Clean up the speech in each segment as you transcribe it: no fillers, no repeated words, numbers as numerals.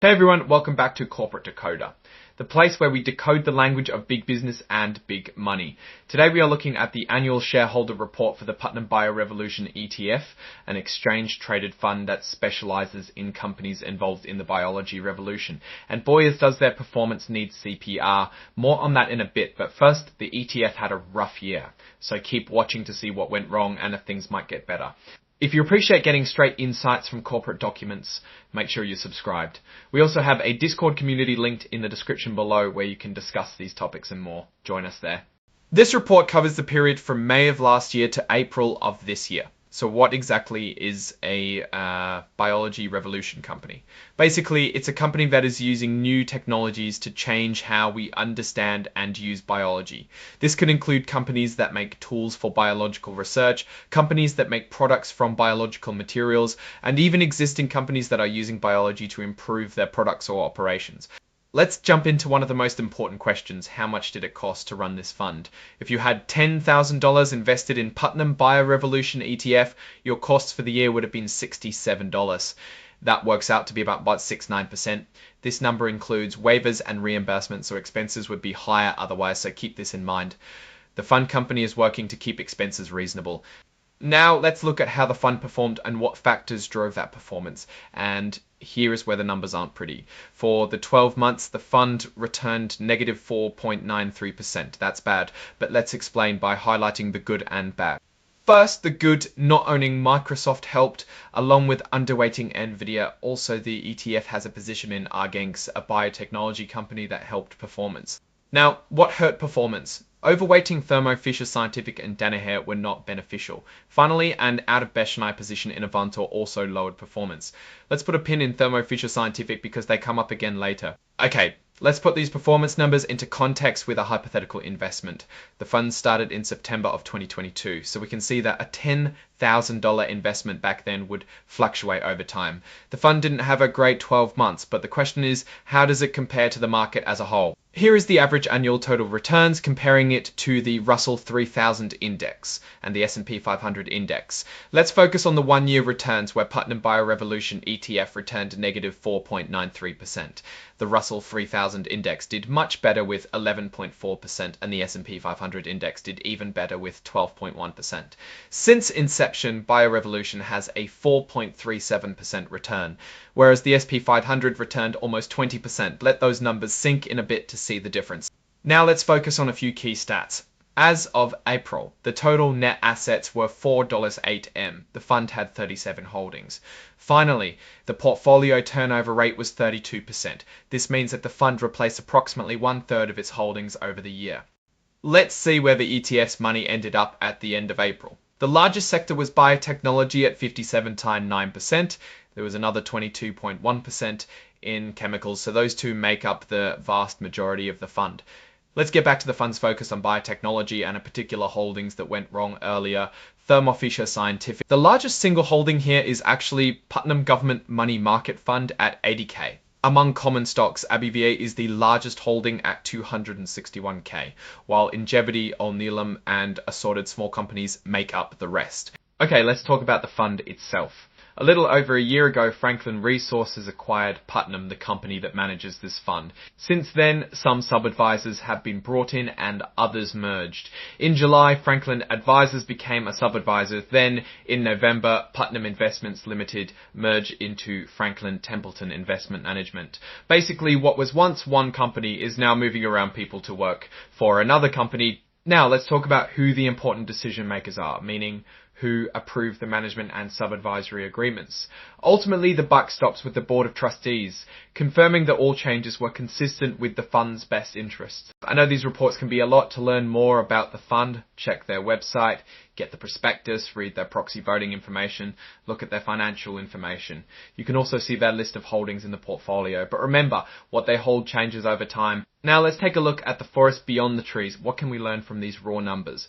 Hey everyone, welcome back to Corporate Decoder, the place where we decode the language of big business and big money. Today we are looking at the annual shareholder report for the Putnam BioRevolution ETF, an exchange-traded fund that specializes in companies involved in the biology revolution. And boy, does their performance need CPR. More on that in a bit, but first, the ETF had a rough year. So keep watching to see what went wrong and if things might get better. If you appreciate getting straight insights from corporate documents, make sure you're subscribed. We also have a Discord community linked in the description below where you can discuss these topics and more. Join us there. This report covers the period from May of last year to April of this year. So what exactly is a biology revolution company? Basically, it's a company that is using new technologies to change how we understand and use biology. This could include companies that make tools for biological research, companies that make products from biological materials, and even existing companies that are using biology to improve their products or operations. Let's jump into one of the most important questions. How much did it cost to run this fund? If you had $10,000 invested in Putnam BioRevolution ETF, your costs for the year would have been $67. That works out to be about 6-9%. This number includes waivers and reimbursements, so expenses would be higher otherwise, so keep this in mind. The fund company is working to keep expenses reasonable. Now let's look at how the fund performed and what factors drove that performance. And here is where the numbers aren't pretty. For the 12 months, the fund returned negative 4.93%. That's bad, but let's explain by highlighting the good and bad. First, the good, not owning Microsoft helped, along with underweighting Nvidia. Also, the ETF has a position in Argenx, a biotechnology company that helped performance. Now, what hurt performance? Overweighting Thermo Fisher Scientific and Danaher were not beneficial. Finally, an out-of-Beshanai position in Avantor also lowered performance. Let's put a pin in Thermo Fisher Scientific because they come up again later. Okay, let's put these performance numbers into context with a hypothetical investment. The fund started in September of 2022, so we can see that a $10,000 investment back then would fluctuate over time. The fund didn't have a great 12 months, but the question is, how does it compare to the market as a whole? Here is the average annual total returns, comparing it to the Russell 3000 index and the S&P 500 index. Let's focus on the one-year returns where Putnam BioRevolution ETF returned negative 4.93%. The Russell 3000 index did much better with 11.4% and the S&P 500 index did even better with 12.1%. Since inception, BioRevolution has a 4.37% return, whereas the S&P 500 returned almost 20%. Let those numbers sink in a bit to see the difference. Now let's focus on a few key stats. As of April, the total net assets were $4.08. The fund had 37 holdings. Finally, the portfolio turnover rate was 32%. This means that the fund replaced approximately 1/3 of its holdings over the year. Let's see where the ETF's money ended up at the end of April. The largest sector was biotechnology at 57.9%. There was another 22.1% in chemicals, so those two make up the vast majority of the fund. Let's get back to the fund's focus on biotechnology and a particular holdings that went wrong earlier, Thermo Fisher Scientific. The largest single holding here is actually Putnam Government Money Market Fund at 80K. Among common stocks, ABVA is the largest holding at 261K, while Ingevity, O'Neillam, and assorted small companies make up the rest. Okay, let's talk about the fund itself. A little over a year ago, Franklin Resources acquired Putnam, the company that manages this fund. Since then, some sub-advisors have been brought in and others merged. In July, Franklin Advisors became a sub-advisor. Then, in November, Putnam Investments Limited merged into Franklin Templeton Investment Management. Basically, what was once one company is now moving around people to work for another company. Now, let's talk about who the important decision makers are, meaning who approve the management and sub-advisory agreements. Ultimately, the buck stops with the Board of Trustees, confirming that all changes were consistent with the fund's best interests. I know these reports can be a lot. To learn more about the fund, check their website, get the prospectus, read their proxy voting information, look at their financial information. You can also see their list of holdings in the portfolio, but remember, what they hold changes over time. Now let's take a look at the forest beyond the trees. What can we learn from these raw numbers?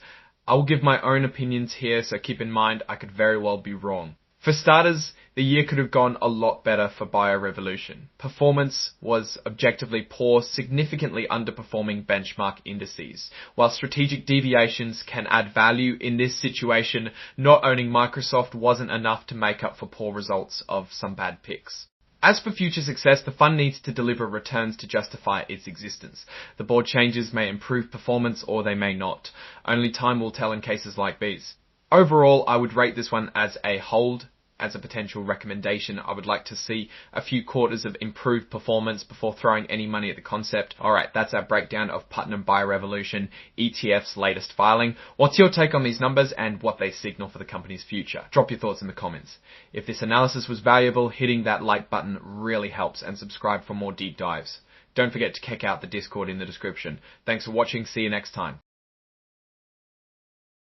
I will give my own opinions here, so keep in mind I could very well be wrong. For starters, the year could have gone a lot better for BioRevolution. Performance was objectively poor, significantly underperforming benchmark indices. While strategic deviations can add value in this situation, not owning Microsoft wasn't enough to make up for poor results of some bad picks. As for future success, the fund needs to deliver returns to justify its existence. The board changes may improve performance or they may not. Only time will tell in cases like these. Overall, I would rate this one as a hold. As a potential recommendation, I would like to see a few quarters of improved performance before throwing any money at the concept. Alright, that's our breakdown of Putnam BioRevolution ETF's latest filing. What's your take on these numbers and what they signal for the company's future? Drop your thoughts in the comments. If this analysis was valuable, hitting that like button really helps, and subscribe for more deep dives. Don't forget to check out the Discord in the description. Thanks for watching, see you next time.